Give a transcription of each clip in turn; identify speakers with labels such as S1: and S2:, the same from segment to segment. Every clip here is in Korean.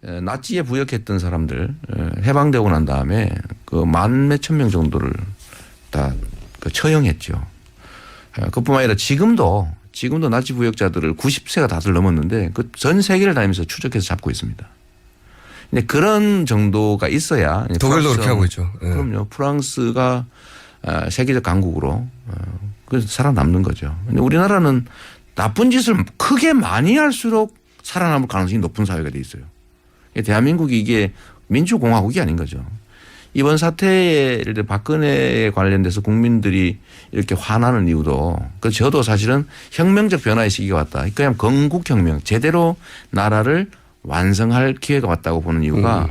S1: 나치에 부역했던 사람들 해방되고 난 다음에 그 만 몇천 명 정도를 다 처형했죠. 그뿐만 아니라 지금도 나치 부역자들을 90세가 다들 넘었는데 그 전 세계를 다니면서 추적해서 잡고 있습니다. 근데 그런 정도가 있어야
S2: 독일도 그렇게 하고 있죠. 네.
S1: 그럼요. 프랑스가 세계적 강국으로 그래서 살아남는 거죠. 근데 우리나라는 나쁜 짓을 크게 많이 할수록 살아남을 가능성이 높은 사회가 돼 있어요. 대한민국이 이게 민주공화국이 아닌 거죠. 이번 사태에 예를 들어 박근혜에 관련돼서 국민들이 이렇게 화나는 이유도 그래서 저도 사실은 혁명적 변화의 시기가 왔다. 그냥 건국혁명 제대로 나라를 완성할 기회가 왔다고 보는 이유가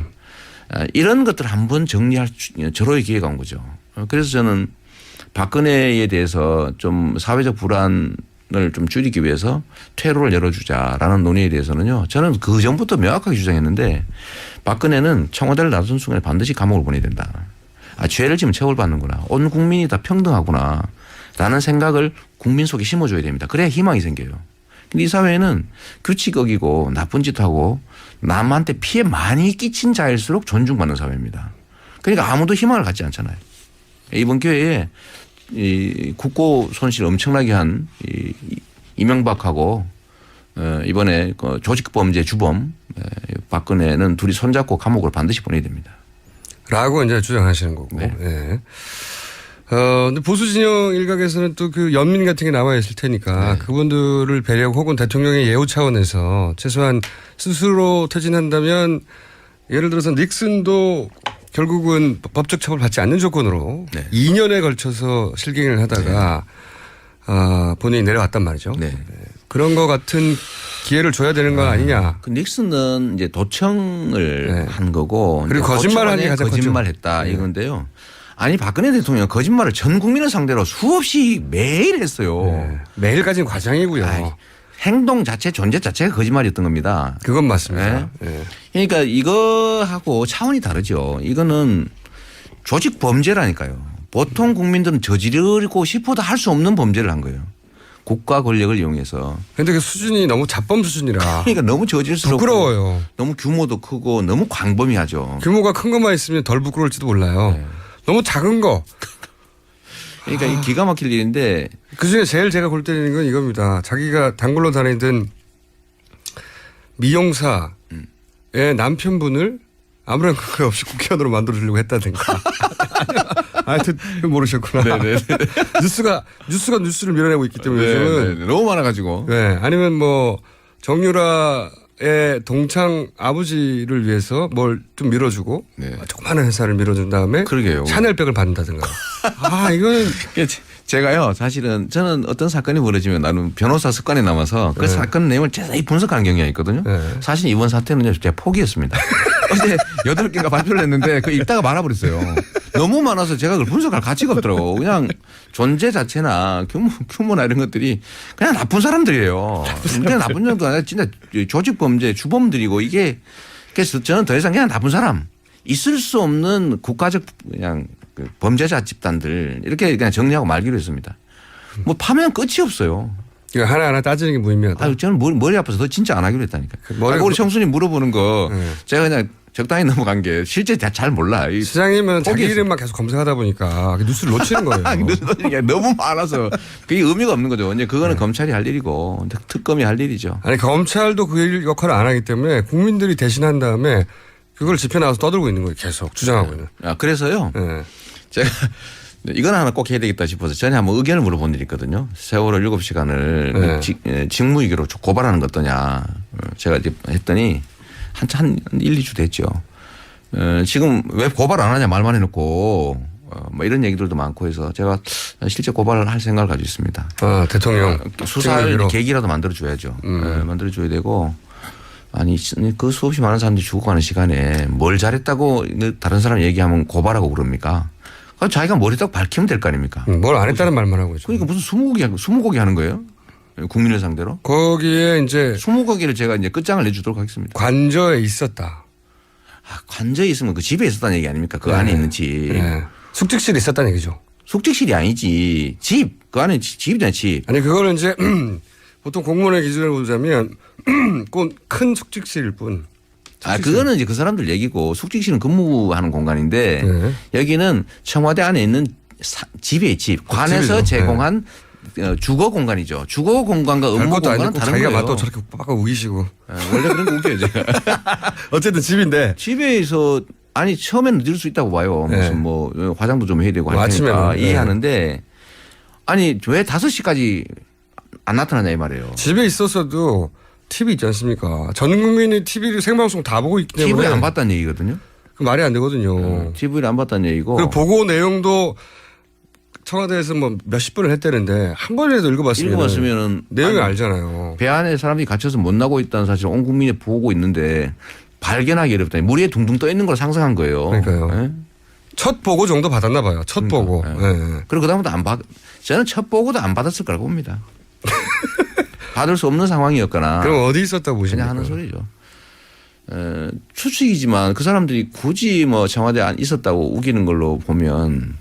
S1: 이런 것들을 한번 정리할 절호의 기회가 온 거죠. 그래서 저는 박근혜에 대해서 좀 사회적 불안을 좀 줄이기 위해서 퇴로를 열어주자라는 논의에 대해서는요. 저는 그 전부터 명확하게 주장했는데 박근혜는 청와대를 나선 순간에 반드시 감옥을 보내야 된다. 죄를 지면 처벌받는구나. 온 국민이 다 평등하구나. 라는 생각을 국민 속에 심어줘야 됩니다. 그래야 희망이 생겨요. 근데 이 사회는 규칙 어기고 나쁜 짓 하고 남한테 피해 많이 끼친 자일수록 존중받는 사회입니다. 그러니까 아무도 희망을 갖지 않잖아요. 이번 기회에 이 국고 손실 엄청나게 한 이명박하고 이번에 그 조직범죄 주범 박근혜는 둘이 손잡고 감옥을 반드시 보내야 됩니다.
S2: 라고 이제 주장하시는 거고.
S1: 네.
S2: 네. 근데 보수 진영 일각에서는 또 그 연민 같은 게 남아 있을 테니까 그분들을 배려하고 혹은 대통령의 예우 차원에서 최소한 스스로 퇴진한다면 예를 들어서 닉슨도 결국은 법적 처벌 받지 않는 조건으로 2년에 걸쳐서 실갱을 하다가 본인이 내려왔단 말이죠. 네. 그런 거 같은 기회를 줘야 되는 거 아니냐.
S1: 그 닉슨은 이제 도청을 한 거고.
S2: 그리고 거짓말하니 가장
S1: 거짓말했다 이건데요. 아니 박근혜 대통령 거짓말을 전 국민을 상대로 수없이 매일 했어요.
S2: 매일까지는 과장이고요.
S1: 아이, 행동 자체 존재 자체가 거짓말이었던 겁니다.
S2: 그건 맞습니다.
S1: 그러니까 이거하고 차원이 다르죠. 이거는 조직 범죄라니까요. 보통 국민들은 저지르고 싶어도 할 수 없는 범죄를 한 거예요. 국가 권력을 이용해서.
S2: 그런데 그 수준이 너무 자범 수준이라.
S1: 그러니까 너무 저질스럽고.
S2: 부끄러워요.
S1: 너무 규모도 크고 너무 광범위하죠.
S2: 규모가 큰 것만 있으면 덜 부끄러울지도 몰라요. 너무 작은 거.
S1: 그러니까 이 기가 막힐 일인데.
S2: 그중에 제일 제가 골 때리는 건 이겁니다. 자기가 단골로 다니던 미용사의 남편분을 아무런 그거 없이 국회의원으로 만들어주려고 했다든가. 하여튼 모르셨구나. 뉴스가 뉴스를 밀어내고 있기 때문에 요즘은
S1: 너무 많아가지고.
S2: 네. 아니면 뭐 정유라의 동창 아버지를 위해서 뭘 좀 밀어주고 조그마한 회사를 밀어준 다음에
S1: 그러게요.
S2: 샤넬백을 받는다든가. 이거는
S1: 제가요 사실은 저는 어떤 사건이 벌어지면 나는 변호사 습관에 남아서 그 사건 내용을 자세히 분석하는 경향이 있거든요. 사실 이번 사태는 제가 포기했습니다. 어제 8개가 발표를 했는데 그 읽다가 말아버렸어요. 너무 많아서 제가 그걸 분석할 가치가 없더라고. 그냥 존재 자체나 규모나 이런 것들이 그냥 나쁜 사람들이에요. 그냥 나쁜 정도 아니라 진짜 조직범죄 주범들이고 이게 그래서 저는 더 이상 그냥 나쁜 사람 있을 수 없는 국가적 그냥 그 범죄자 집단들 이렇게 그냥 정리하고 말기로 했습니다. 뭐 파면 끝이 없어요.
S2: 이거 하나하나 따지는 게 무의미하다.
S1: 저는 머리 아파서 더 진짜 안 하기로 했다니까. 우리 청순이 물어보는 거 제가 그냥 적당히 넘어간 게 실제 잘 몰라.
S2: 시장님은 자기 이름만 계속 검색하다 보니까 뉴스를 놓치는 거예요.
S1: 너무 많아서 그게 의미가 없는 거죠. 이제 그거는 검찰이 할 일이고 특검이 할 일이죠.
S2: 아니 검찰도 그 역할을 안 하기 때문에 국민들이 대신한 다음에 그걸 집회 나와서 떠들고 있는 거예요. 계속 주장하고 있는.
S1: 그래서요. 제가 이건 하나 꼭 해야 되겠다 싶어서 전에 한번 의견을 물어본 일이 있거든요. 세월호 7시간을 직무유기로 고발하는 거 어떠냐. 제가 이제 했더니 한 1, 2주 됐죠. 지금 왜 고발 안 하냐 말만 해놓고 뭐 이런 얘기들도 많고 해서 제가 실제 고발을 할 생각을 가지고 있습니다.
S2: 대통령.
S1: 수사할 계기라도 만들어줘야죠. 만들어줘야 되고 아니 그 수없이 많은 사람들이 죽어가는 시간에 뭘 잘했다고 다른 사람 얘기하면 고발하고 그럽니까? 자기가 뭘 했다고 밝히면 될 거 아닙니까?
S2: 뭘 안 했다는 말만 하고 있죠.
S1: 그러니까 무슨 20곡이 하는 거예요? 국민을 상대로?
S2: 거기에 이제
S1: 20곡이를 제가 이제 끝장을 내주도록 하겠습니다.
S2: 관저에 있었다.
S1: 관저에 있으면 그 집에 있었다는 얘기 아닙니까? 그 안에 있는 집.
S2: 숙직실에 있었다는 얘기죠.
S1: 숙직실이 아니지. 집. 그 안에 집이잖아요. 집.
S2: 아니 그거는 이제 보통 공무원의 기준을 보자면 꼭 큰 숙직실일 뿐
S1: 그거는 이제 그 사람들 얘기고 숙직실은 근무하는 공간인데
S2: 네.
S1: 여기는 청와대 안에 있는 집이에요. 집. 관에서
S2: 집이죠.
S1: 제공한 주거 공간이죠. 주거 공간과 업무
S2: 별것도
S1: 공간은
S2: 아니고
S1: 다른
S2: 자기가
S1: 거예요.
S2: 맞다고 저렇게 빡빡 우기시고.
S1: 원래 그런 거 웃겨요. 제가.
S2: 어쨌든 집인데.
S1: 집에서 아니 처음에는 늦을 수 있다고 봐요.
S2: 네.
S1: 무슨 뭐 화장도 좀 해야 되고
S2: 뭐
S1: 하니까
S2: 아침에는,
S1: 이해하는데 아니 왜 5시까지 안 나타나냐 이 말이에요.
S2: 집에 있었어도 TV 있지 않습니까? 전 국민이 TV를 생방송 다 보고 있기 때문에.
S1: TV를 안 봤다는 얘기거든요.
S2: 그 말이 안 되거든요.
S1: TV를 안 봤다는 얘기고.
S2: 그리고 보고 내용도 청와대에서 뭐 몇십 분을 했다는데 한 번이라도
S1: 읽어봤으면은
S2: 내용이
S1: 아니,
S2: 알잖아요.
S1: 배 안에 사람들이 갇혀서 못 나고 있다는 사실을 온 국민이 보고 있는데 발견하기 어렵다. 물 위에 둥둥 떠 있는 걸 상상한 거예요.
S2: 그러니까요.
S1: 예?
S2: 첫 보고 정도 받았나 봐요. 첫 보고.
S1: 예.
S2: 예.
S1: 그리고 그다음부터 안 받. 저는 첫 보고도 안 받았을 거라고 봅니다. 받을 수 없는 상황이었거나.
S2: 그럼 어디 있었다고 보십니까?
S1: 그냥 하는 소리죠. 추측이지만 그 사람들이 굳이 뭐 청와대 안 있었다고 우기는 걸로 보면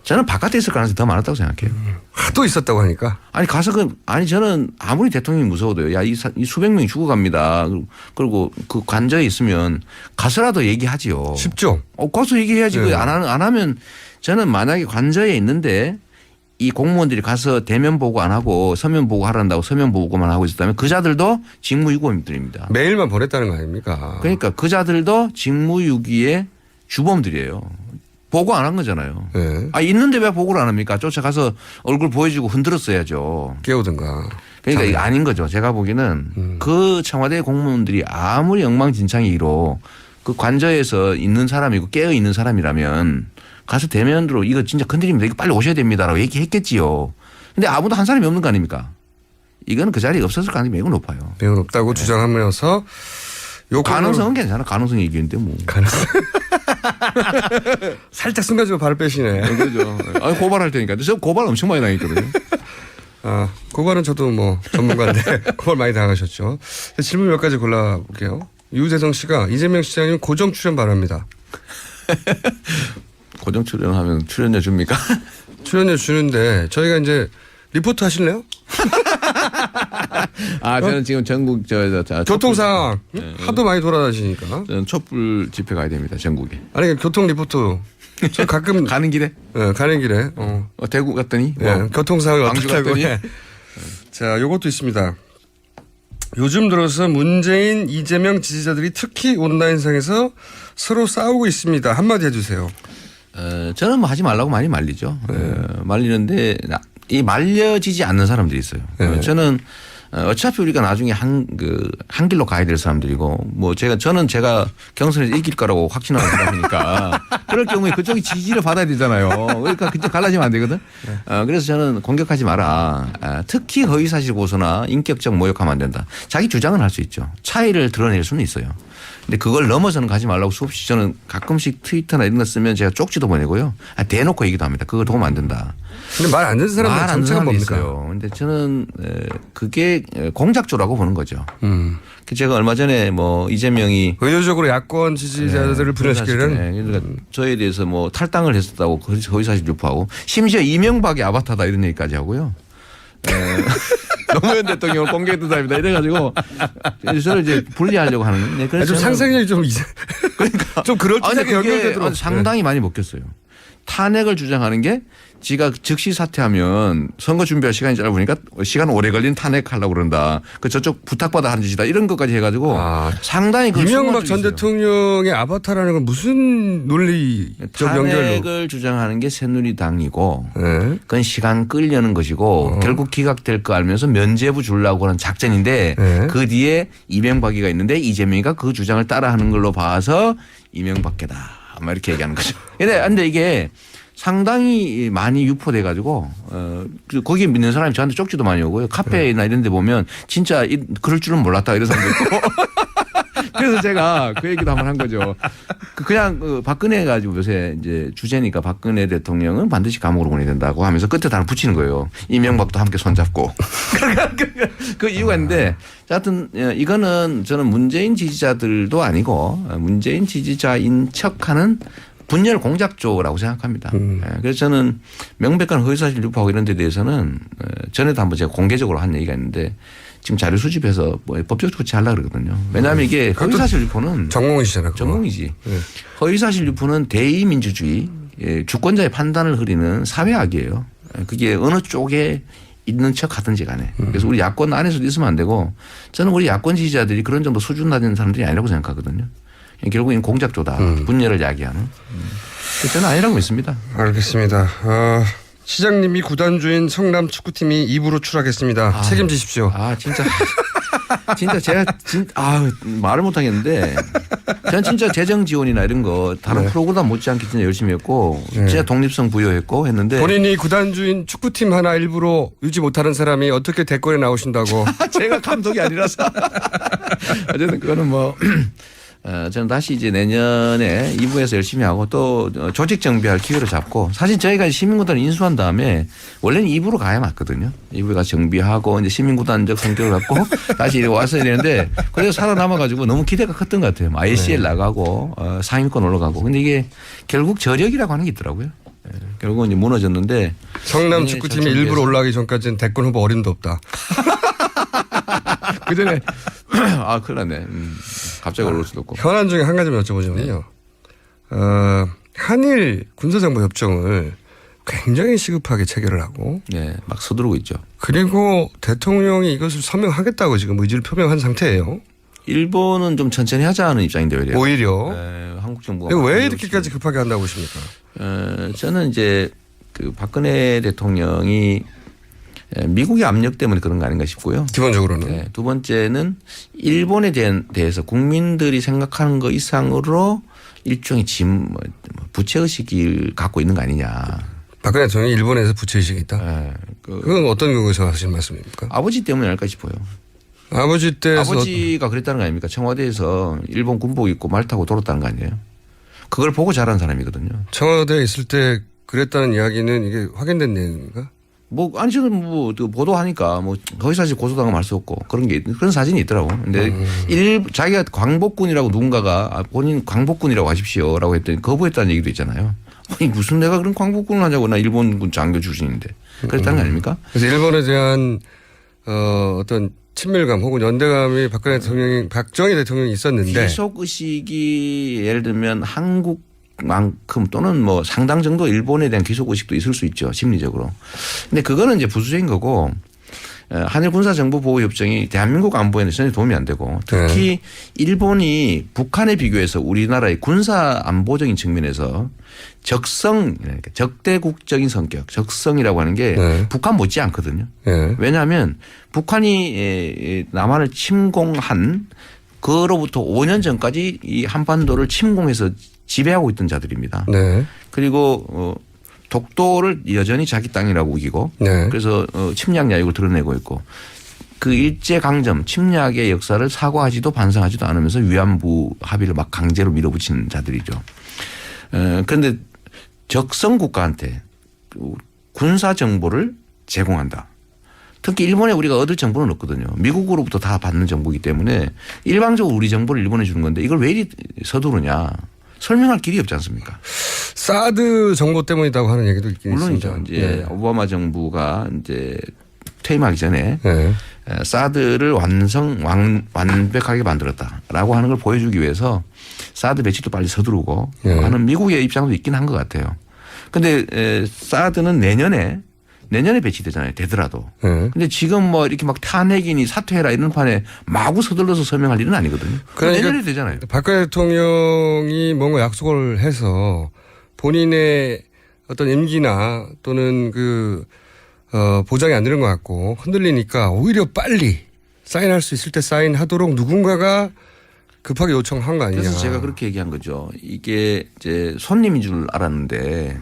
S1: 저는 바깥에 있을 가능성이 더 많았다고 생각해요.
S2: 하도 있었다고 하니까.
S1: 아니 가서 아니 저는 아무리 대통령이 무서워도요. 야, 이 수백 명이 죽어갑니다. 그리고 그 관저에 있으면 가서라도 얘기하지요.
S2: 쉽죠.
S1: 가서 얘기해야지.
S2: 네.
S1: 안 하면 저는 만약에 관저에 있는데 이 공무원들이 가서 대면 보고 안 하고 서면 보고 하란다고 서면 보고만 하고 있었다면 그 자들도 직무유기범들입니다.
S2: 메일만 보냈다는 거 아닙니까?
S1: 그러니까 그 자들도 직무유기의 주범들이에요. 보고 안 한 거잖아요.
S2: 네.
S1: 있는데 왜 보고를 안 합니까? 쫓아가서 얼굴 보여주고 흔들었어야죠.
S2: 깨우든가.
S1: 그러니까 이게 아닌 거죠. 제가 보기에는 그 청와대 공무원들이 아무리 엉망진창이로 그 관저에서 있는 사람이고 깨어 있는 사람이라면 가서 대면으로 이거 진짜 건드립니다. 이거 빨리 오셔야 됩니다라고 얘기했겠지요. 근데 아무도 한 사람이 없는 거 아닙니까? 이거는 그 자리에 없었을 가능성이 매우 높아요.
S2: 매우 높다고 주장하면서
S1: 가능성은 괜찮아. 가능성이 얘기했는데 뭐.
S2: 가능성. 살짝 순간적으로 발을 빼시네.
S1: 그죠. 고발할 테니까. 저 고발 엄청 많이 당했거든요.
S2: 고발은 저도 뭐 전문가인데 고발 많이 당하셨죠. 질문 몇 가지 골라볼게요. 유재성 씨가 이재명 시장님 고정 출연 바랍니다.
S1: 고정 출연하면 출연료 줍니까?
S2: 출연료 주는데 저희가 이제 리포트 하실래요?
S1: 저는 지금 전국
S2: 교통 상황 하도 많이 돌아다니시니까.
S1: 저는 촛불 집회 가야 됩니다. 전국에.
S2: 아니 교통 리포트. 저 가끔
S1: 가는 길에?
S2: 네, 가는 길에.
S1: 대구 갔더니
S2: 네, 교통 상황이
S1: 광주
S2: 어떻다고.
S1: 갔더니?
S2: 네. 자, 요것도 있습니다. 요즘 들어서 문재인, 이재명 지지자들이 특히 온라인상에서 서로 싸우고 있습니다. 한마디 해주세요.
S1: 저는 뭐 하지 말라고 많이 말리죠. 말리는데 이 말려지지 않는 사람들이 있어요.
S2: 네.
S1: 저는 어차피 우리가 나중에 한 길로 가야 될 사람들이고 뭐 저는 제가 경선에서 이길 거라고 확신하는 사람이니까 그럴 경우에 그쪽이 지지를 받아야 되잖아요. 그러니까 그쪽 갈라지면 안 되거든. 그래서 저는 공격하지 마라. 특히 허위사실 고소나 인격적 모욕하면 안 된다. 자기 주장은 할 수 있죠. 차이를 드러낼 수는 있어요. 근데 그걸 넘어서는 가지 말라고 수없이 저는 가끔씩 트위터나 이런 거 쓰면 제가 쪽지도 보내고요. 대놓고 얘기도 합니다. 그거 도움 안 된다.
S2: 근데 말 안 듣는 사람들
S1: 말안
S2: 정체가
S1: 듣는
S2: 뭡니까?
S1: 있어요. 근데 저는 그게 공작조라고 보는 거죠. 제가 얼마 전에 뭐 이재명이
S2: 의도적으로 야권 지지자들을 분열시키는.
S1: 그러니까 저에 대해서 뭐 탈당을 했었다고 허위사실 유포하고 심지어 이명박의 아바타다 이런 얘기까지 하고요. 노무현 대통령을 공개했던 사람이다 이래가지고 저를 이제 분리하려고 하는. 네, 그래서
S2: 좀 상상력이 좀
S1: 그러니까
S2: 좀 그럴듯하게 연결되도록.
S1: 상당히 많이 먹혔어요. 탄핵을 주장하는 게 지가 즉시 사퇴하면 선거 준비할 시간이 짧으니까 시간 오래 걸린 탄핵하려고 그런다. 그 저쪽 부탁받아 하는 짓이다. 이런 것까지 해가지고 상당히
S2: 이명박 전 대통령의 아바타라는 건 무슨 논리적 연결로.
S1: 탄핵을 주장하는 게 새누리당이고
S2: 네.
S1: 그건 시간 끌려는 것이고 결국 기각될 거 알면서 면죄부 주려고 하는 작전인데
S2: 네.
S1: 그 뒤에 이명박이가 있는데 이재명이가 그 주장을 따라하는 걸로 봐서 이명박계다. 아마 이렇게 얘기하는 거죠. 근데 이게 상당히 많이 유포돼 가지고 거기에 믿는 사람이 저한테 쪽지도 많이 오고요. 카페나 이런 데 보면 진짜 그럴 줄은 몰랐다 이런 사람도 있고. 그래서 제가 그 얘기도 한번 한 거죠. 그냥 박근혜 가지고 요새 이제 주제니까 박근혜 대통령은 반드시 감옥으로 보내야 된다고 하면서 끝에 하나 붙이는 거예요. 이명박도 함께 손잡고. 그 이유가 있는데 하여튼 이거는 저는 문재인 지지자들도 아니고 문재인 지지자인 척하는 분열 공작조라고 생각합니다. 그래서 저는 명백한 허위사실 유포하고 이런 데 대해서는 전에도 한번 제가 공개적으로 한 얘기가 있는데 지금 자료 수집해서 뭐 법적 조치하려고 그러거든요. 왜냐하면 이게 허위사실 유포는
S2: 전공이시잖아요. 그거.
S1: 전공이지.
S2: 네.
S1: 허위사실 유포는 대의민주주의 주권자의 판단을 흐리는 사회악이에요. 그게 어느 쪽에 있는 척 하든지 간에. 그래서 우리 야권 안에서도 있으면 안 되고 저는 우리 야권 지지자들이 그런 정도 수준 낮은 사람들이 아니라고 생각하거든요. 결국엔 공작조다. 분열을 야기하는. 저는 아니라고 믿습니다.
S2: 알겠습니다. 시장님이 구단주인 성남 축구팀이 2부로 추락했습니다. 책임지십시오.
S1: 진짜 제가 말을 못 하겠는데 저는 진짜 재정 지원이나 이런 거 다른 프로그램 못지않게 진짜 열심히 했고 진짜 독립성 부여했고 했는데
S2: 본인이 구단주인 축구팀 하나 일부러 유지 못하는 사람이 어떻게 대권에 나오신다고.
S1: 제가 감독이 아니라서 어쨌든 그거는 뭐 저는 다시 이제 내년에 2부에서 열심히 하고 또 조직 정비할 기회를 잡고 사실 저희가 시민구단을 인수한 다음에 원래는 2부로 가야 맞거든요. 2부에 가서 정비하고 이제 시민구단적 성격을 갖고 다시 이렇게 와서 이랬는데 그래서 살아남아가지고 너무 기대가 컸던 것 같아요. ICL 나가고 상위권 올라가고 근데 이게 결국 저력이라고 하는 게 있더라고요. 결국은 이제 무너졌는데
S2: 성남 축구팀이 일부러 올라가기 전까지는 대권 후보 어림도 없다.
S1: 그 전에 큰일 났네. 갑자기 올라올 수도 없고.
S2: 현안 중에 한 가지만 여쭤보자면요. 한일 군사정보협정을 굉장히 시급하게 체결을 하고.
S1: 네, 막 서두르고 있죠.
S2: 그리고 대통령이 이것을 서명하겠다고 지금 의지를 표명한 상태예요.
S1: 일본은 좀 천천히 하자는 입장인데 오히려.
S2: 오히려.
S1: 네, 한국 정부가.
S2: 왜 이렇게까지 급하게 한다고 보십니까?
S1: 저는 이제 그 박근혜 대통령이 미국의 압력 때문에 그런 거 아닌가 싶고요.
S2: 기본적으로는.
S1: 네, 두 번째는 일본에 대해서 국민들이 생각하는 것 이상으로 일종의 부채의식을 갖고 있는 거 아니냐.
S2: 박근혜 대통령이 일본에서 부채의식이 있다?
S1: 네,
S2: 그건 어떤 경우에서 하시는 말씀입니까?
S1: 아버지 때문에 아닐까 싶어요.
S2: 아버지 때에서.
S1: 아버지가 그랬다는 거 아닙니까? 청와대에서 일본 군복 입고 말 타고 돌았다는 거 아니에요? 그걸 보고 자란 사람이거든요.
S2: 청와대에 있을 때 그랬다는 이야기는 이게 확인된 내용입니까?
S1: 아니 저는 보도하니까 거기사실 고소당하면 할 수 없고 그런 사진이 있더라고. 근데 자기가 광복군이라고 누군가가 본인 광복군이라고 하십시오라고 했더니 거부했다는 얘기도 있잖아요. 아니 무슨 내가 그런 광복군을 하자고 나 일본군 장교 출신인데 그랬다는 거 아닙니까?
S2: 그래서 일본에 대한 어떤 친밀감 혹은 연대감이 박정희 대통령이 있었는데
S1: 귀속 의식이 예를 들면 한국만큼 또는 뭐 상당 정도 일본에 대한 귀속 의식도 있을 수 있죠 심리적으로. 근데 그거는 이제 부수적인 거고 한일 군사정보보호협정이 대한민국 안보에는 전혀 도움이 안 되고 특히 일본이 북한에 비교해서 우리나라의 군사 안보적인 측면에서 적대국적인 성격, 적성이라고 하는 게 북한 못지 않거든요. 왜냐하면 북한이 남한을 침공한 그로부터 5년 전까지 이 한반도를 침공해서 지배하고 있던 자들입니다. 그리고 독도를 여전히 자기 땅이라고 우기고 그래서 침략 야욕을 드러내고 있고 그 일제강점 침략의 역사를 사과하지도 반성하지도 않으면서 위안부 합의를 막 강제로 밀어붙이는 자들이죠. 그런데 적성 국가한테 군사 정보를 제공한다. 특히 일본에 우리가 얻을 정보는 없거든요. 미국으로부터 다 받는 정보이기 때문에 일방적으로 우리 정보를 일본에 주는 건데 이걸 왜 이리 서두르냐. 설명할 길이 없지 않습니까?
S2: 사드 정보 때문이라고 하는 얘기도 있긴
S1: 물론이죠.
S2: 있습니다.
S1: 이제 오바마 정부가 이제 퇴임하기 전에 사드를 완벽하게 만들었다라고 하는 걸 보여주기 위해서 사드 배치도 빨리 서두르고 하는 미국의 입장도 있긴 한 것 같아요. 그런데 사드는 내년에 배치되잖아요. 되더라도. 근데 지금 뭐 이렇게 막 탄핵이니 사퇴해라 이런 판에 마구 서둘러서 설명할 일은 아니거든요.
S2: 그러니까
S1: 내년에 되잖아요.
S2: 박근혜 대통령이 뭔가 약속을 해서 본인의 어떤 임기나 또는 보장이 안 되는 것 같고 흔들리니까 오히려 빨리 사인할 수 있을 때 사인하도록 누군가가 급하게 요청한 거 아니냐.
S1: 그래서 제가 그렇게 얘기한 거죠. 이게 이제 손님인 줄 알았는데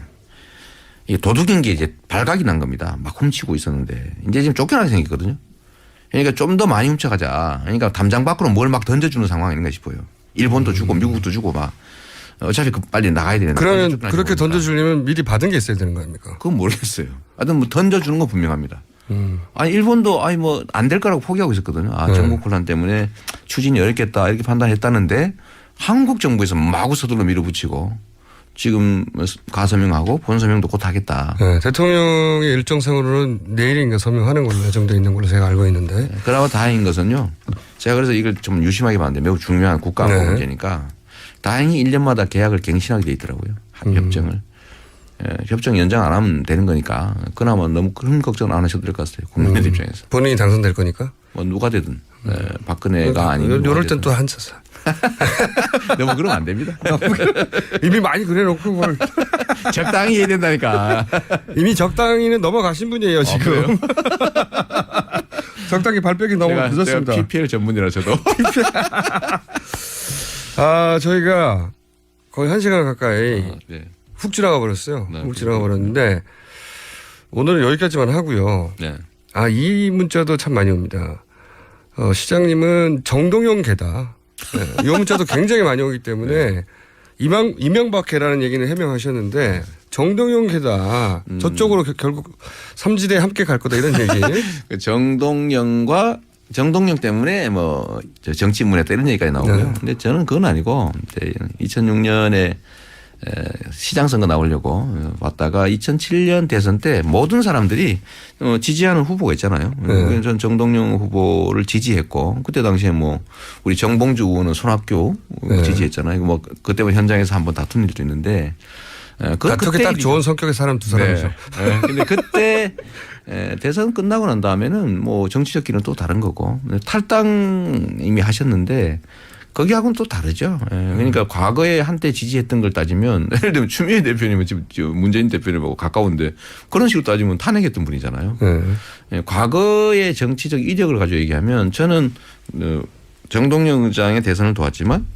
S1: 이게 도둑인 게 이제 발각이 난 겁니다. 막 훔치고 있었는데 이제 지금 쫓겨나게 생겼거든요. 그러니까 좀 더 많이 훔쳐가자. 그러니까 담장 밖으로 뭘 막 던져주는 상황이 아닌가 싶어요. 일본도 주고 미국도 주고 막 어차피 빨리 나가야 되는데.
S2: 그러면 그렇게 던져주려면 미리 받은 게 있어야 되는 거 아닙니까?
S1: 그건 모르겠어요. 하여튼 뭐 던져주는 건 분명합니다. 아니 일본도 뭐 안 될 거라고 포기하고 있었거든요. 전국 혼란 때문에 추진이 어렵겠다 이렇게 판단했다는데 한국 정부에서 마구 서둘러 밀어붙이고 지금 가서명하고 본서명도 곧 하겠다.
S2: 네, 대통령의 일정상으로는 내일인가 서명하는 걸로 예정돼 있는 걸로 제가 알고 있는데.
S1: 그나마 다행인 것은요. 제가 그래서 이걸 좀 유심하게 봤는데 매우 중요한 국가안보
S2: 네.
S1: 문제니까 다행히 1년마다 계약을 갱신하게 돼 있더라고요. 협정을. 협정 연장 안 하면 되는 거니까 그나마 너무 큰 걱정 안 하셔도 될 것 같아요. 국민들 입장에서.
S2: 본인이 당선될 거니까.
S1: 뭐 누가 되든 박근혜가 아니면
S2: 이럴 땐 또 한차사.
S1: 너무 그러면 안 됩니다.
S2: 이미 많이 그래놓고 뭘.
S1: 적당히 해야 된다니까.
S2: 이미 적당히는 넘어가신 분이에요 지금. 적당히 발표기 너무 늦었습니다.
S1: 제가 PPL 전문이라 저도.
S2: 아 저희가 거의 1시간 가까이
S1: 네.
S2: 훅 지나가 버렸어요.
S1: 네,
S2: 훅 지나가 버렸는데 오늘은 여기까지만 하고요.
S1: 네.
S2: 아 이 문자도 참 많이 옵니다. 시장님은 정동영 개다. 네, 이 문자도 굉장히 많이 오기 때문에 이명박 개라는 얘기는 해명하셨는데 정동영 개다. 저쪽으로 결국 삼지대 함께 갈 거다 이런 얘기.
S1: 그 정동영 때문에 뭐 정치 인문했다 이런 얘기까지 나오고요.
S2: 네.
S1: 근데 저는 그건 아니고 2006년에 시장 선거 나오려고 왔다가 2007년 대선 때 모든 사람들이 지지하는 후보가 있잖아요.
S2: 네.
S1: 전 정동영 후보를 지지했고 그때 당시에 뭐 우리 정봉주 의원은 손학규
S2: 네.
S1: 지지했잖아요. 뭐 그때 현장에서 한번 다툰 일도 있는데
S2: 다투기 딱 좋은 성격의 사람 두 사람이죠.
S1: 네. 근데 그때 대선 끝나고 난 다음에는 뭐 정치적 길은 또 다른 거고 탈당 이미 하셨는데 거기하고는 또 다르죠. 그러니까 과거에 한때 지지했던 걸 따지면 예를 들면 추미애 대표님은 지금 문재인 대표님하고 가까운데 그런 식으로 따지면 탄핵했던 분이잖아요. 과거의 정치적 이력을 가지고 얘기하면 저는 정동영 의장의 대선을 도왔지만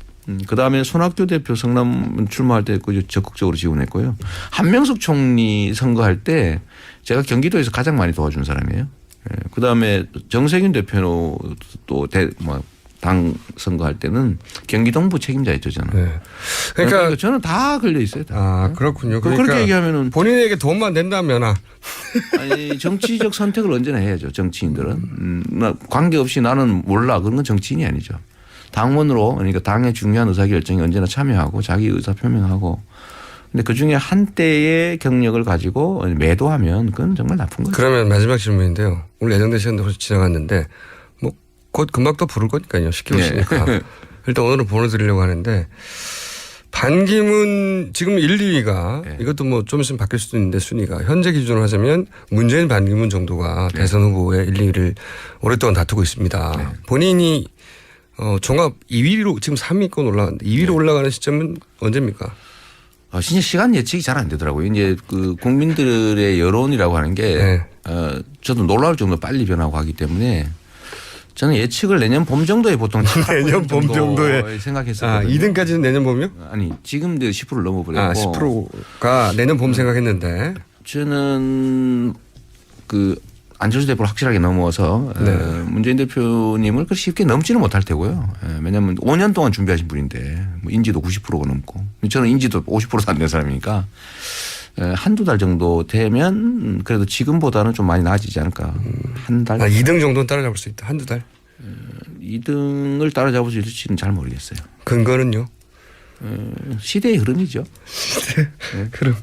S1: 그다음에 손학규 대표 성남 출마할 때 적극적으로 지원했고요. 한명숙 총리 선거할 때 제가 경기도에서 가장 많이 도와준 사람이에요. 그다음에 정세균 대표도 당 선거할 때는 경기 동부 책임자였죠 저는.
S2: 네.
S1: 그러니까 저는 다 걸려 있어요. 다.
S2: 아 그렇군요. 그러니까
S1: 그렇게 얘기하면은
S2: 본인에게 돈만 낸다면
S1: 아니 정치적 선택을 언제나 해야죠. 정치인들은 관계없이 나는 몰라 그런 건 정치인이 아니죠. 당원으로 그러니까 당의 중요한 의사결정에 언제나 참여하고 자기 의사 표명하고. 근데 그중에 한때의 경력을 가지고 매도하면 그건 정말 나쁜 거죠.
S2: 그러면 마지막 질문인데요. 오늘 예정된 시간도 벌써 지나갔는데 뭐 곧 금방 또 부를 거니까요. 시켜오시니까. 네. 일단 오늘은 보내드리려고 하는데 반기문 지금 1, 2위가 네. 이것도 뭐 좀 있으면 바뀔 수도 있는데 순위가 현재 기준으로 하자면 문재인 반기문 정도가 네. 대선 후보의 1, 2위를 오랫동안 다투고 있습니다. 네. 본인이 종합 2위로 지금 3위권 올라갔는데 2위로 네. 올라가는 시점은 언제입니까?
S1: 진짜 시간 예측이 잘 안 되더라고요. 이제 그 국민들의 여론이라고 하는 게 네. 저도 놀라울 정도로 빨리 변하고 하기 때문에 저는 예측을 내년 봄 정도에 보통
S2: 내년 봄 정도에
S1: 생각했었거든요.
S2: 2등까지는 내년 봄이요?
S1: 아니 지금도 10%를 넘어버렸고
S2: 10%가 내년 봄 생각했는데
S1: 저는 그 안철수 대표를 확실하게 넘어서 네. 문재인 대표님을 쉽게 넘지는 못할 테고요. 왜냐하면 5년 동안 준비하신 분인데 뭐 인지도 90%가 넘고 저는 인지도 50%도 안 된 사람이니까 한두 달 정도 되면 그래도 지금보다는 좀 많이 나아지지 않을까. 한 달.
S2: 2등 정도는 따라잡을 수 있다. 한두 달.
S1: 2등을 따라잡을 수 있을지는 잘 모르겠어요.
S2: 근거는요?
S1: 시대의 흐름이죠.
S2: 시대 흐름.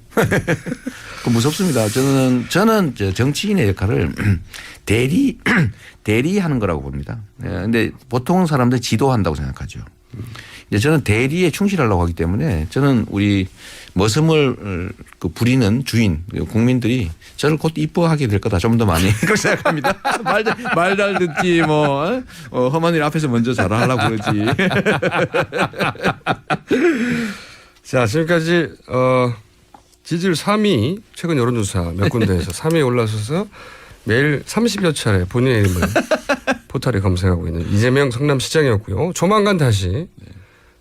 S1: 그 무섭습니다. 저는 정치인의 역할을 대리하는 거라고 봅니다. 그런데 보통 사람들 지도한다고 생각하죠. 근데 저는 대리에 충실하려고 하기 때문에 저는 우리 머슴을 부리는 주인 국민들이 저를 곧 이뻐하게 될 거다. 좀 더 많이 그렇게 생각합니다. 말 잘 듣지 뭐 험한 일 앞에서 먼저 잘하려고 그러지.
S2: 자 지금까지 지지율 3위 최근 여론조사 몇 군데에서 3위에 올라서서 매일 30여 차례 본인의 이름을 포털에 검색하고 있는 이재명 성남시장이었고요. 조만간 다시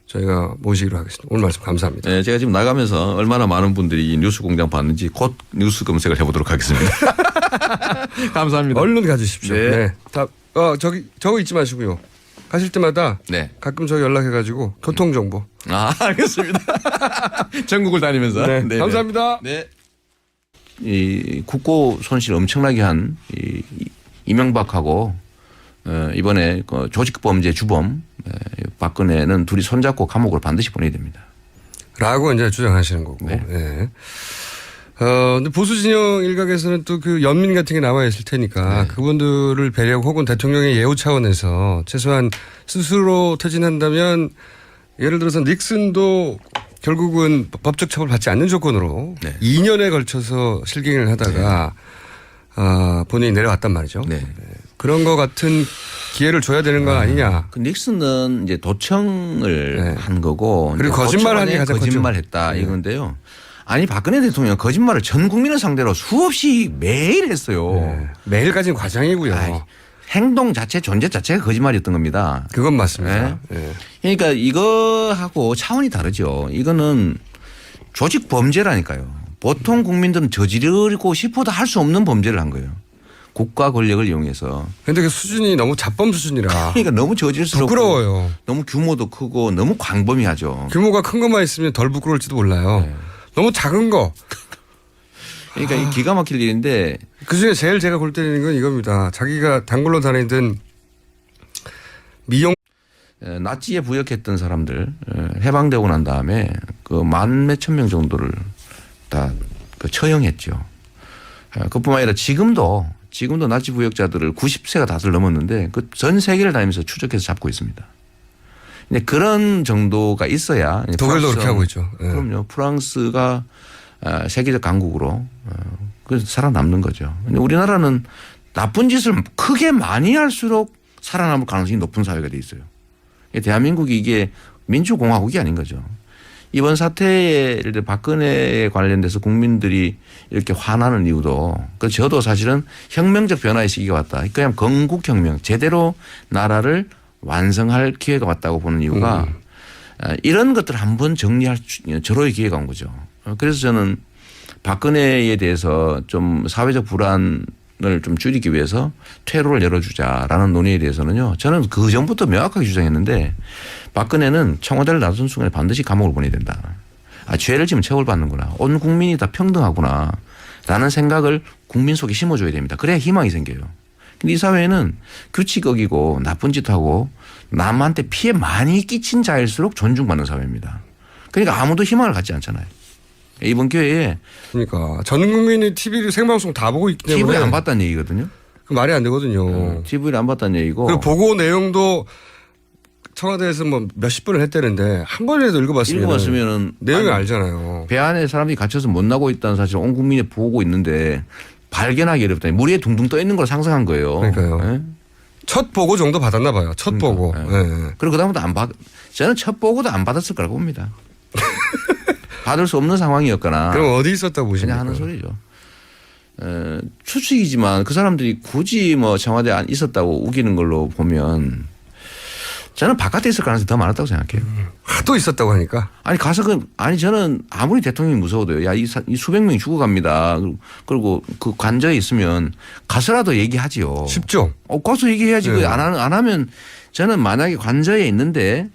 S2: 저희가 모시기로 하겠습니다. 오늘 말씀 감사합니다.
S1: 네, 제가 지금 나가면서 얼마나 많은 분들이 이 뉴스 공장 봤는지 곧 뉴스 검색을 해보도록 하겠습니다. 감사합니다.
S2: 얼른 가주십시오.
S1: 네.
S2: 네. 저거 잊지 마시고요. 가실 때마다
S1: 네.
S2: 가끔 저희 연락해가지고 교통정보.
S1: 알겠습니다. 전국을 다니면서.
S2: 네. 네. 감사합니다.
S1: 네. 이 국고 손실 엄청나게 한 이명박하고 이번에 조직범죄 주범 박근혜는 둘이 손잡고 감옥으로 반드시 보내야 됩니다.
S2: 라고 이제 주장하시는 거고.
S1: 네.
S2: 예. 근데 보수 진영 일각에서는 또 그 연민 같은 게 남아 있을 테니까
S1: 네.
S2: 그분들을 배려하고 혹은 대통령의 예우 차원에서 최소한 스스로 퇴진한다면 예를 들어서 닉슨도 결국은 법적 처벌 받지 않는 조건으로
S1: 네.
S2: 2년에 걸쳐서 실갱이를 하다가 본인이 내려왔단 말이죠.
S1: 네.
S2: 그런 거 같은 기회를 줘야 되는 거 아니냐.
S1: 그 닉슨은 이제 도청을
S2: 네.
S1: 한 거고
S2: 그리고 거짓말한 게 가장
S1: 거짓말했다
S2: 컸죠.
S1: 이건데요. 아니 박근혜 대통령 거짓말을 전 국민을 상대로 수없이 매일 했어요.
S2: 네. 매일까지는 과장이고요.
S1: 아이, 행동 자체 존재 자체가 거짓말이었던 겁니다.
S2: 그건 맞습니다.
S1: 네.
S2: 네.
S1: 그러니까 이거하고 차원이 다르죠. 이거는 조직 범죄라니까요. 보통 국민들은 저지르고 싶어도 할 수 없는 범죄를 한 거예요. 국가 권력을 이용해서.
S2: 근데 그 수준이 너무 자범 수준이라
S1: 그러니까 너무 저질스럽고
S2: 부끄러워요.
S1: 너무 규모도 크고 너무 광범위하죠.
S2: 규모가 큰 것만 있으면 덜 부끄러울지도 몰라요.
S1: 네.
S2: 너무 작은 거.
S1: 그러니까 이 기가 막힐 일인데
S2: 그중에 제일 제가 골 때리는 건 이겁니다. 자기가 단골로 다니던 미용
S1: 나치에 부역했던 사람들 해방되고 난 다음에 그 만 몇천 명 정도를 다 그 처형했죠. 그뿐만 아니라 지금도 나치 부역자들을 90세가 다들 넘었는데 그 전 세계를 다니면서 추적해서 잡고 있습니다. 근데 그런 정도가 있어야
S2: 독일도 그렇게 하고 있죠. 네.
S1: 그럼요. 프랑스가 세계적 강국으로 그래서 살아남는 거죠. 근데 우리나라는 나쁜 짓을 크게 많이 할수록 살아남을 가능성이 높은 사회가 돼 있어요. 대한민국이 이게 민주공화국이 아닌 거죠. 이번 사태에 박근혜에 관련돼서 국민들이 이렇게 화나는 이유도 저도 사실은 혁명적 변화의 시기가 왔다. 그냥 건국혁명 제대로 나라를 완성할 기회가 왔다고 보는 이유가 이런 것들을 한번 정리할 절호의 기회가 온 거죠. 그래서 저는 박근혜에 대해서 좀 사회적 불안을 좀 줄이기 위해서 퇴로를 열어주자라는 논의에 대해서는요. 저는 그 전부터 명확하게 주장했는데 박근혜는 청와대를 나선 순간에 반드시 감옥을 보내야 된다. 죄를 지면 처벌받는구나. 온 국민이 다 평등하구나. 라는 생각을 국민 속에 심어줘야 됩니다. 그래야 희망이 생겨요. 근데 이 사회는 규칙 어기고 나쁜 짓 하고 남한테 피해 많이 끼친 자일수록 존중받는 사회입니다. 그러니까 아무도 희망을 갖지 않잖아요. 이번 기회에
S2: 그러니까 전 국민이 TV를 생방송 다 보고 있기 때문에
S1: TV를 안 봤다는 얘기거든요.
S2: 그 말이 안 되거든요.
S1: TV를 안 봤다는 얘기고.
S2: 그리고 보고 내용도 청와대에서 뭐 몇십 분을 했다는데 한 번이라도 읽어봤으면 내용이 알잖아요.
S1: 배 안에 사람들이 갇혀서 못 나고 있다는 사실을 온 국민이 보고 있는데 발견하기 어렵다. 물 위에 둥둥 떠 있는 걸 상상한 거예요.
S2: 그러니까요.
S1: 네?
S2: 첫 보고 정도 받았나 봐요. 첫 보고.
S1: 네.
S2: 네.
S1: 그리고 그다음부터 안 받. 저는 첫 보고도 안 받았을 거라고 봅니다. 받을 수 없는 상황이었거나.
S2: 그럼 어디 있었다고 보십니까?
S1: 그냥 하는 소리죠. 추측이지만 그 사람들이 굳이 뭐 청와대에 안 있었다고 우기는 걸로 보면 저는 바깥에 있을 가능성이 더 많았다고 생각해요.
S2: 하도 있었다고 하니까.
S1: 아니 가서 저는 아무리 대통령이 무서워도요. 야, 이 수백 명이 죽어갑니다. 그리고 그 관저에 있으면 가서라도 얘기하지요.
S2: 쉽죠.
S1: 가서 얘기해야지.
S2: 네.
S1: 안 하면 저는 만약에 관저에 있는데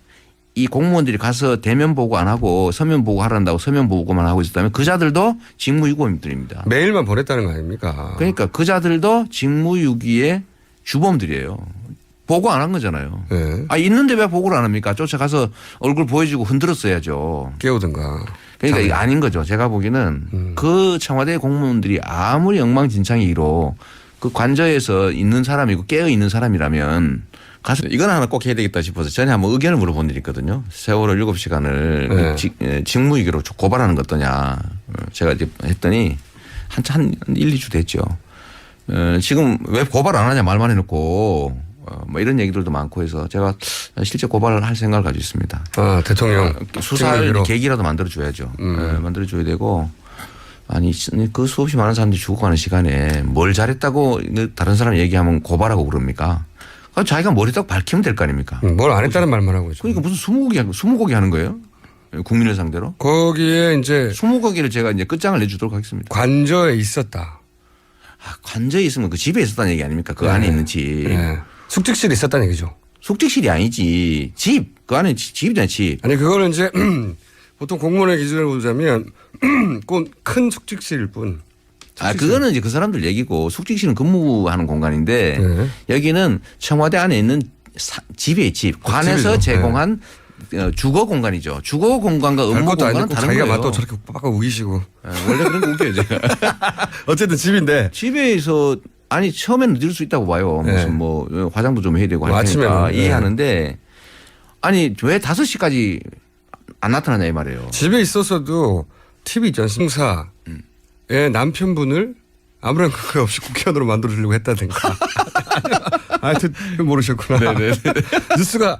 S1: 이 공무원들이 가서 대면 보고 안 하고 서면 보고 하란다고 서면 보고만 하고 있었다면 그자들도 직무유기범들입니다.
S2: 메일만 보냈다는 거 아닙니까?
S1: 그러니까 그자들도 직무유기의 주범들이에요. 보고 안 한 거잖아요.
S2: 네.
S1: 있는데 왜 보고를 안 합니까? 쫓아가서 얼굴 보여주고 흔들었어야죠.
S2: 깨우든가.
S1: 그러니까 이게 아닌 거죠. 제가 보기에는 그 청와대 공무원들이 아무리 엉망진창이로 그 관저에서 있는 사람이고 깨어 있는 사람이라면 가서 이건 하나 꼭 해야 되겠다 싶어서 전에 한번 의견을 물어본 일이 있거든요. 세월호 7시간을
S2: 네.
S1: 직무유기로 고발하는 것 어떠냐. 제가 이제 했더니 한 1, 2주 됐죠. 지금 왜 고발 안 하냐 말만 해놓고 뭐 이런 얘기들도 많고 해서 제가 실제 고발을 할 생각을 가지고 있습니다.
S2: 대통령.
S1: 수사할
S2: 직무유기로.
S1: 계기라도 만들어줘야죠. 만들어줘야 되고 아니 그 수없이 많은 사람들이 죽어가는 시간에 뭘 잘했다고 다른 사람 얘기하면 고발하고 그럽니까? 자기가 머리 딱 밝히면 될 거 아닙니까?
S2: 뭘 안 했다는 말만 하고 있죠.
S1: 그러니까 무슨 스무고개 하는 거예요? 국민을 상대로?
S2: 거기에 이제
S1: 20곡기를 제가 이제 끝장을 내주도록 하겠습니다.
S2: 관저에 있었다.
S1: 관저에 있으면 그 집에 있었다는 얘기 아닙니까? 그 안에 있는 집.
S2: 네. 숙직실에 있었다는 얘기죠.
S1: 숙직실이 아니지. 집. 그 안에 집이잖아요, 집.
S2: 아니 그거는 이제 보통 공무원의 기준을 보자면 꼭 큰 숙직실일 뿐.
S1: 그거는 이제 그 사람들 얘기고 숙직실은 근무하는 공간인데
S2: 네.
S1: 여기는 청와대 안에 있는 집이에요, 집. 관에서
S2: 집이죠.
S1: 제공한 주거 공간이죠. 주거 공간과 업무
S2: 별것도
S1: 공간은
S2: 아니고
S1: 다른
S2: 자기가
S1: 거예요.
S2: 맞다고 저렇게 빡빡 우기시고.
S1: 원래 그런 거 웃겨요, 제가.
S2: 어쨌든 집인데.
S1: 집에서 아니 처음에는 늦을 수 있다고 봐요.
S2: 네.
S1: 무슨 뭐 화장도 좀 해야 되고
S2: 뭐
S1: 할 테니까
S2: 아침에는, 네.
S1: 이해하는데 아니 왜 5시까지 안 나타나냐 이 말이에요.
S2: 집에 있었어도 TV 있잖아요. 승사의 남편분을 아무런 그거 없이 국회의원으로 만들어주려고 했다든가. 하여튼 모르셨구나. 뉴스가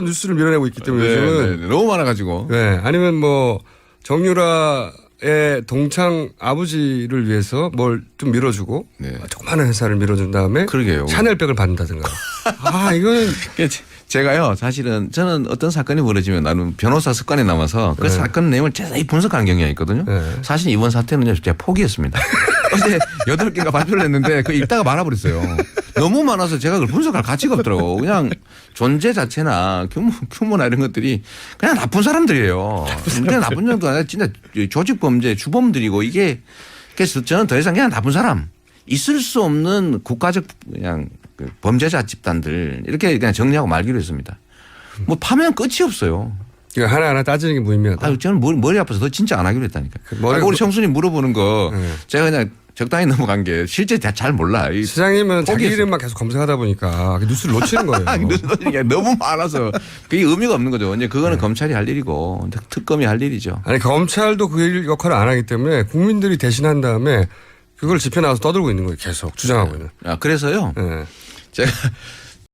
S2: 뉴스를 밀어내고 있기 때문에 요즘은
S1: 너무 많아가지고.
S2: 네. 아니면 뭐 정유라의 동창 아버지를 위해서 뭘 좀 밀어주고
S1: 네.
S2: 조그마한 회사를 밀어준 다음에
S1: 그러게요.
S2: 샤넬백을 받는다든가. 아 이거는
S1: 제가요 사실은 저는 어떤 사건이 벌어지면 나는 변호사 습관이 남아서 그
S2: 네.
S1: 사건 내용을 자세히 분석하는 경향이 있거든요.
S2: 네.
S1: 사실 이번 사태는 제가 포기했습니다. 어제 8개가 발표를 했는데 그 읽다가 말아버렸어요. 너무 많아서 제가 그걸 분석할 가치가 없더라고. 그냥 존재 자체나 규모나 이런 것들이 그냥 나쁜 사람들이에요. 그냥 나쁜 정도 아니라 진짜 조직 범죄 주범들이고 이게 그래서 저는 더 이상 그냥 나쁜 사람 있을 수 없는 국가적 그냥 그 범죄자 집단들 이렇게 그냥 정리하고 말기로 했습니다. 뭐 파면 끝이 없어요.
S2: 이거 하나하나 따지는 게 무의미하다.
S1: 아유, 저는 머리 아파서 더 진짜 안 하기로 했다니까.
S2: 머리가
S1: 우리 청순이 물어보는 거
S2: 네.
S1: 제가 그냥 적당히 넘어간 게 실제 잘 몰라.
S2: 시장님은 자기
S1: 포기했어요.
S2: 이름만 계속 검색하다 보니까 뉴스를 놓치는 거예요.
S1: 이게 너무 많아서 그게 의미가 없는 거죠. 이제 그거는 검찰이 할 일이고 특검이 할 일이죠.
S2: 아니 검찰도 그 역할을 안 하기 때문에 국민들이 대신한 다음에 그걸 집회 나와서 떠들고 있는 거예요. 계속 주장하고 있는.
S1: 그래서요.
S2: 네.
S1: 제가